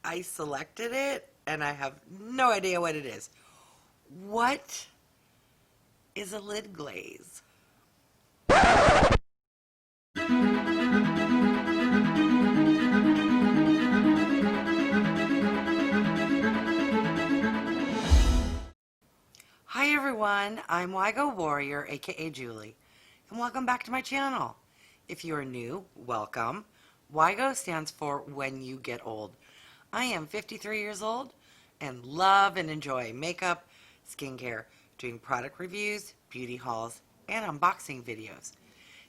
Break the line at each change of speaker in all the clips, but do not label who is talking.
I selected it and I have no idea what it is. What is a lid glaze? Hi everyone, I'm Wygo Warrior, aka Julie, and welcome back to my channel. If you are new, welcome. Wygo stands for When You Get Old. I am 53 years old and love and enjoy makeup, skincare, doing product reviews, beauty hauls, and unboxing videos.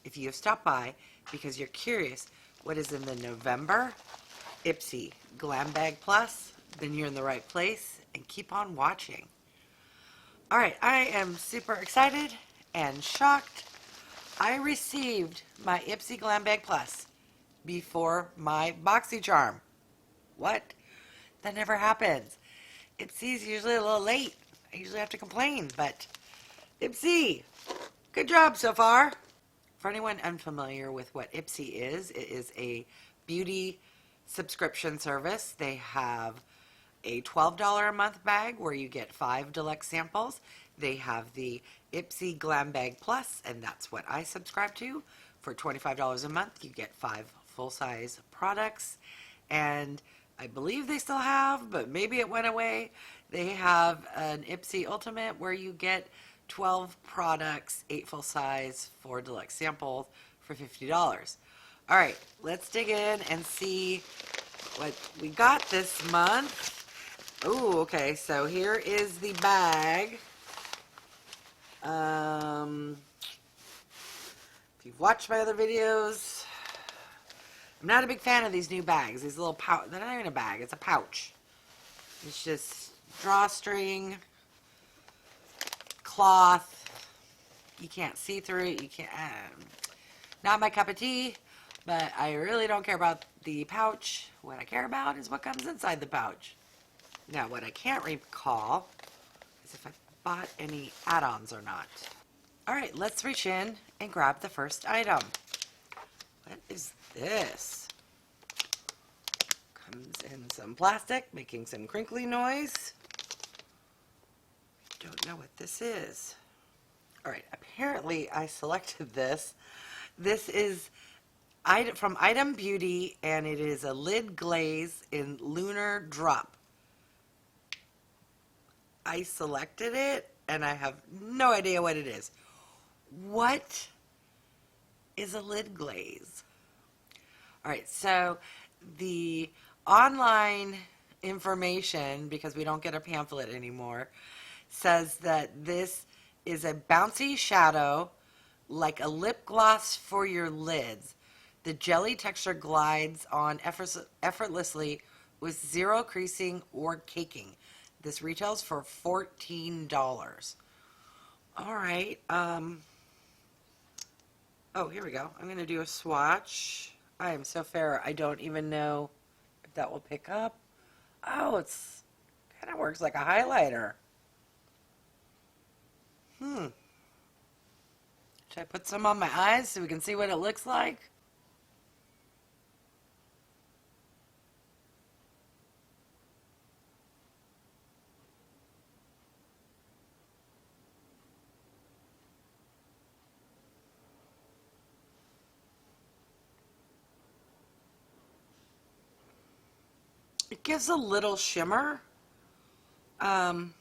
If you have stopped by because you're curious what is in the November Ipsy Glam Bag Plus, then you're in the right place and keep on watching. Alright, I am super excited and shocked. I received my Ipsy Glam Bag Plus before my BoxyCharm. What? That never happens. Ipsy's usually a little late. I usually have to complain, but Ipsy, good job so far. For anyone unfamiliar with what Ipsy is, it is a beauty subscription service. They have a $12 a month bag where you get 5 deluxe samples. They have the Ipsy Glam Bag Plus, and that's what I subscribe to. For $25 a month, you get 5 full-size products, and I believe they still have, but maybe it went away. They have an Ipsy Ultimate where you get 12 products, 8 full-size, 4 deluxe samples for $50. All right, let's dig in and see what we got this month. Oh, okay, so here is the bag. If you've watched my other videos, I'm not a big fan of these new bags. These little pouch, they're not even a bag, it's a pouch. It's just drawstring, cloth. You can't see through it. You can't, not my cup of tea, but I really don't care about the pouch. What I care about is what comes inside the pouch. Now, what I can't recall is if I bought any add-ons or not. All right, let's reach in and grab the first item. What is this? Comes in some plastic, making some crinkly noise. Don't know what this is. All right, apparently I selected this. This is from Item Beauty, and it is a lid glaze in Lunar Drop. I selected it, and I have no idea what it is. What is a lid glaze? All right, so the online information, because we don't get a pamphlet anymore, says that this is a bouncy shadow like a lip gloss for your lids. The jelly texture glides on effortlessly with zero creasing or caking. This retails for $14. All right. Oh, here we go. I'm going to do a swatch. I am so fair. I don't even know if that will pick up. Oh, it's kind of works like a highlighter. Should I put some on my eyes so we can see what it looks like? It gives a little shimmer. All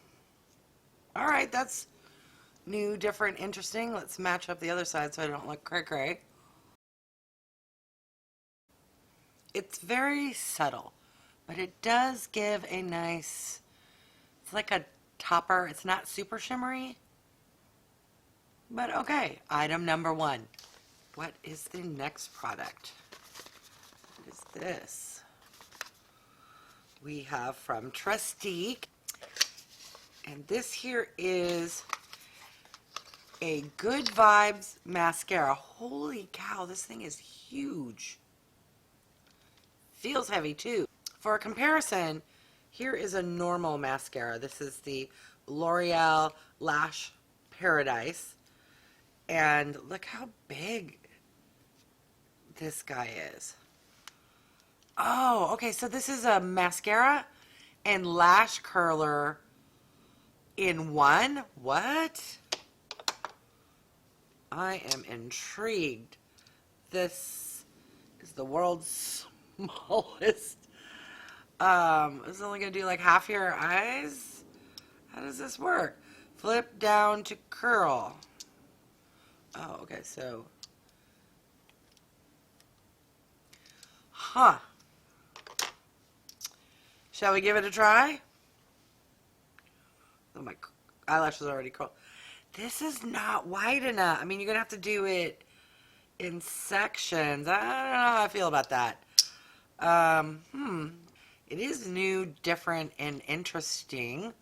right, that's new, different, interesting. Let's match up the other side so I don't look cray-cray. It's very subtle, but it does give a nice, it's like a topper. It's not super shimmery, but okay. Item number 1. What is the next product? What is this? We have from Trèstique, and this here is a Good Vibes mascara. Holy cow, this thing is huge. Feels heavy too. For a comparison, here is a normal mascara. This is the L'Oreal Lash Paradise, and look how big this guy is. Oh, okay. So this is a mascara and lash curler in one. What? I am intrigued. This is the world's smallest. It's only gonna do like half your eyes. How does this work? Flip down to curl. Oh, okay. So, huh? Shall we give it a try? Oh, my eyelashes are already curled. This is not wide enough. I mean, you're gonna have to do it in sections. I don't know how I feel about that. It is new, different, and interesting.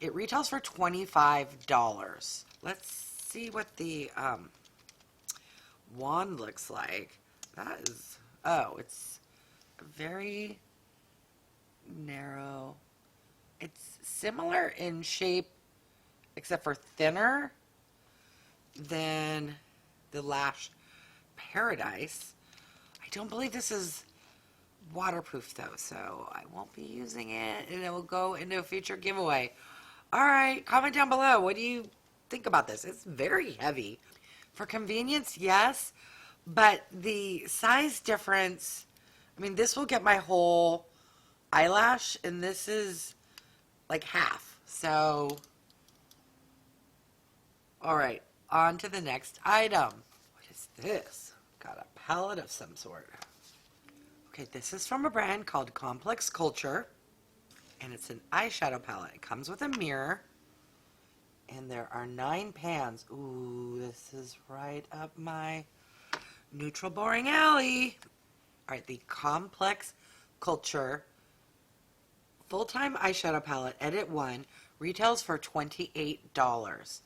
It retails for $25. Let's see what the wand looks like. That is, oh, it's very narrow. It's similar in shape, except for thinner than the Lash Paradise. I don't believe this is waterproof though, so I won't be using it, and it will go into a future giveaway. All right, comment down below. What do you think about this? It's very heavy. For convenience, yes, but the size difference, I mean, this will get my whole eyelash, and this is like half. So, all right, on to the next item. What is this? Got a palette of some sort. Okay, this is from a brand called Complex Culture, and it's an eyeshadow palette. It comes with a mirror, and there are 9 pans. Ooh, this is right up my neutral boring alley. All right, the Complex Culture Full-Time Eyeshadow Palette, Edit 1, retails for $28.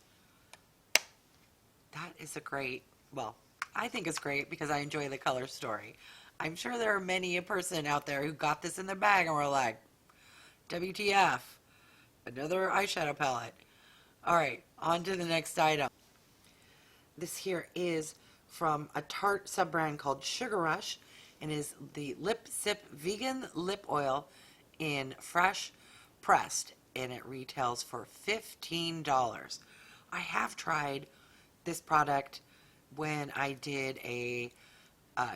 That is a great, well, I think it's great because I enjoy the color story. I'm sure there are many a person out there who got this in their bag and were like, WTF, another eyeshadow palette. All right, on to the next item. This here is from a Tarte sub-brand called Sugar Rush, and is the Lip Sip Vegan Lip Oil in Fresh Pressed, and it retails for $15. I have tried this product when I did a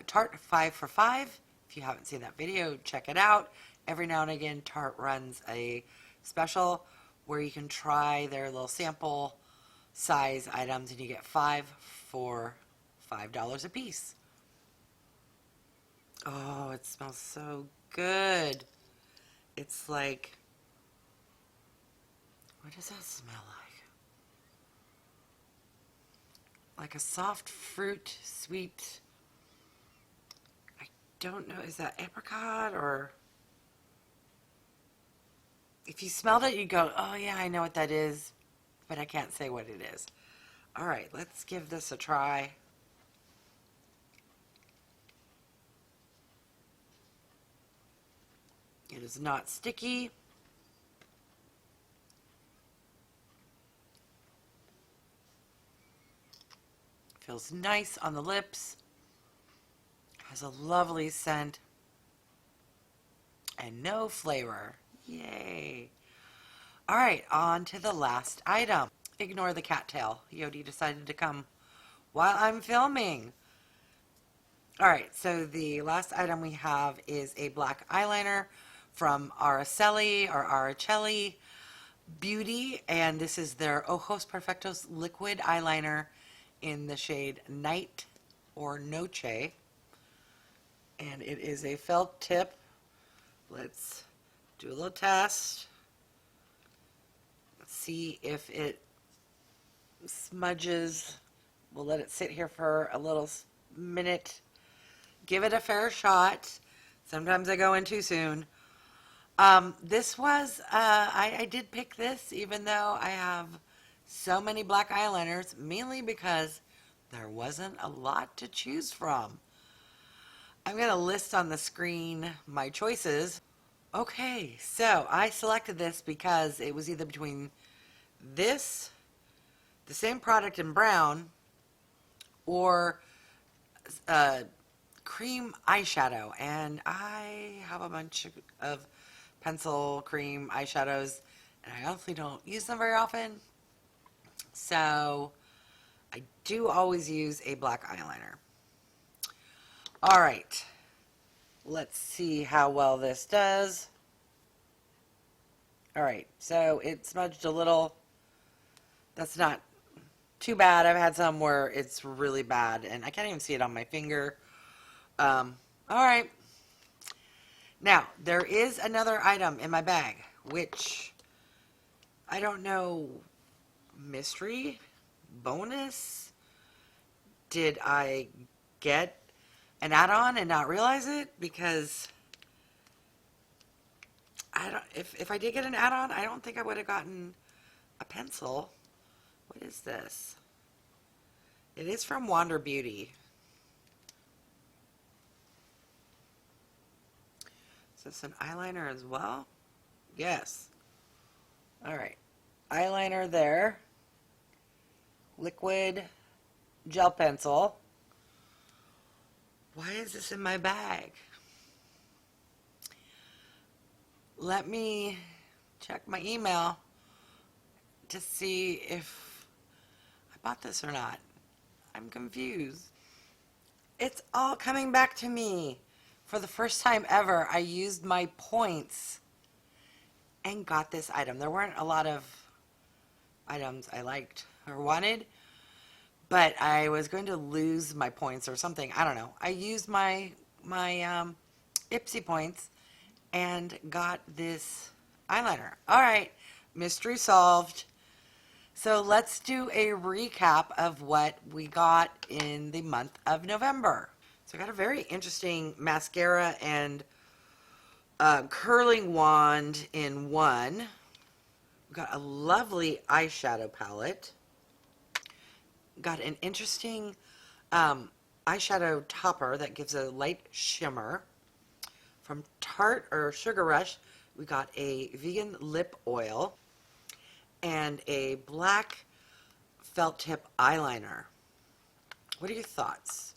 Tarte 5 for 5. If you haven't seen that video, check it out. Every now and again, Tarte runs a special where you can try their little sample size items, and you get 5 for $5 a piece. Oh, it smells so good. It's like, what does that smell like? Like a soft fruit, sweet, I don't know, is that apricot, or if you smelled it, you'd go, oh yeah, I know what that is, but I can't say what it is. All right, let's give this a try. It is not sticky. Feels nice on the lips. Has a lovely scent. And no flavor. Yay. All right, on to the last item. Ignore the cattail. Yodi decided to come while I'm filming. All right, so the last item we have is a black eyeliner from Araceli or Araceli Beauty, and this is their Ojos Perfectos liquid eyeliner in the shade Night or Noche, and it is a felt tip. Let's do a little test. Let's see if it smudges. We'll let it sit here for a little minute. Give it a fair shot. Sometimes I go in too soon. This was, I did pick this even though I have so many black eyeliners, mainly because there wasn't a lot to choose from. I'm going to list on the screen my choices. Okay, so I selected this because it was either between this, the same product in brown, or cream eyeshadow, and I have a bunch of pencil cream eyeshadows, and I honestly don't use them very often. So I do always use a black eyeliner. All right, let's see how well this does. All right, so it smudged a little. That's not too bad. I've had some where it's really bad, and I can't even see it on my finger. All right. Now, there is another item in my bag, which I don't know, mystery, bonus. Did I get an add-on and not realize it? Because I don't. If I did get an add-on, I don't think I would have gotten a pencil. What is this? It is from Wander Beauty. Is this an eyeliner as well? Yes. All right. Eyeliner there. Liquid gel pencil. Why is this in my bag? Let me check my email to see if I bought this or not. I'm confused. It's all coming back to me. For the first time ever, I used my points and got this item. There weren't a lot of items I liked or wanted, but I was going to lose my points or something. I don't know. I used my Ipsy points and got this eyeliner. All right, mystery solved. So let's do a recap of what we got in the month of November. So I got a very interesting mascara and curling wand in one. We got a lovely eyeshadow palette. Got an interesting eyeshadow topper that gives a light shimmer. From Tarte or Sugar Rush, we got a vegan lip oil and a black felt tip eyeliner. What are your thoughts?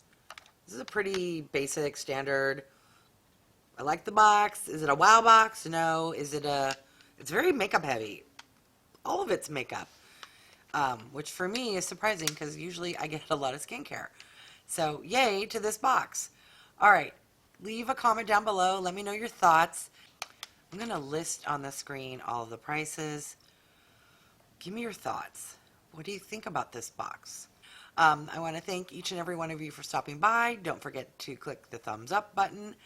This is a pretty basic, standard. I like the box. Is it a wow box? No. Is it a... It's very makeup heavy. All of it's makeup. Which for me is surprising because usually I get a lot of skincare. So yay to this box. All right. Leave a comment down below. Let me know your thoughts. I'm going to list on the screen all of the prices. Give me your thoughts. What do you think about this box? I want to thank each and every one of you for stopping by. Don't forget to click the thumbs up button.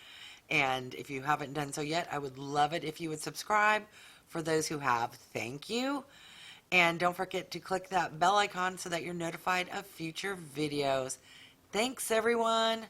And if you haven't done so yet, I would love it if you would subscribe. For those who have, thank you. And don't forget to click that bell icon so that you're notified of future videos. Thanks, everyone.